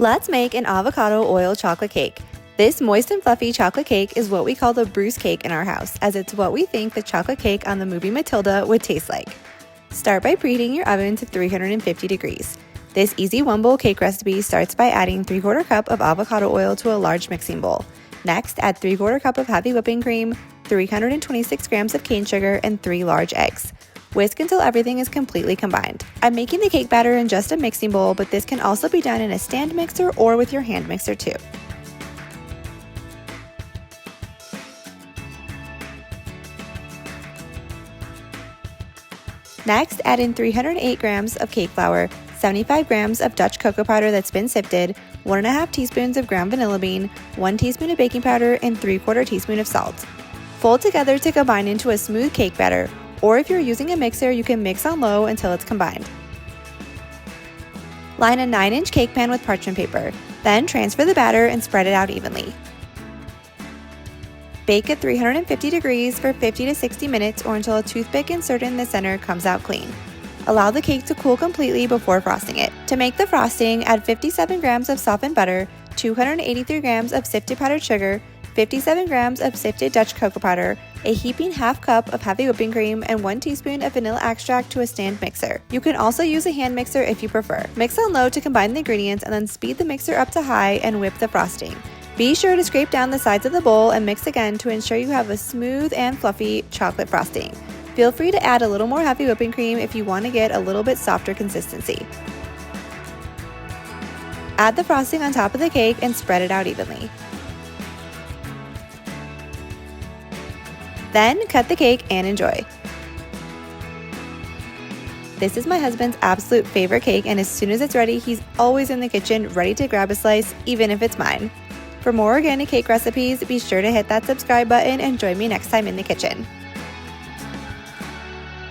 Let's make an avocado oil chocolate cake. This moist and fluffy chocolate cake is what we call the Bruce cake in our house, as it's what we think the chocolate cake on the movie Matilda would taste like. Start by preheating your oven to 350 degrees. This easy one-bowl cake recipe starts by adding 3/4 cup of avocado oil to a large mixing bowl. Next, add 3/4 cup of heavy whipping cream, 326 grams of cane sugar, and 3 large eggs. Whisk until everything is completely combined. I'm making the cake batter in just a mixing bowl, but this can also be done in a stand mixer or with your hand mixer too. Next, add in 308 grams of cake flour, 75 grams of Dutch cocoa powder that's been sifted, 1.5 teaspoons of ground vanilla bean, 1 teaspoon of baking powder, and 3/4 teaspoon of salt. Fold together to combine into a smooth cake batter, or if you're using a mixer, you can mix on low until it's combined. Line a 9-inch cake pan with parchment paper, then transfer the batter and spread it out evenly. Bake at 350 degrees for 50 to 60 minutes or until a toothpick inserted in the center comes out clean. Allow the cake to cool completely before frosting it. To make the frosting, add 57 grams of softened butter, 283 grams of sifted powdered sugar, 57 grams of sifted Dutch cocoa powder, a heaping half cup of heavy whipping cream, and 1 teaspoon of vanilla extract to a stand mixer. You can also use a hand mixer if you prefer. Mix on low to combine the ingredients and then speed the mixer up to high and whip the frosting. Be sure to scrape down the sides of the bowl and mix again to ensure you have a smooth and fluffy chocolate frosting. Feel free to add a little more heavy whipping cream if you want to get a little bit softer consistency. Add the frosting on top of the cake and spread it out evenly. Then cut the cake and enjoy. This is my husband's absolute favorite cake, and as soon as it's ready, he's always in the kitchen ready to grab a slice, even if it's mine. For more organic cake recipes, be sure to hit that subscribe button and join me next time in the kitchen.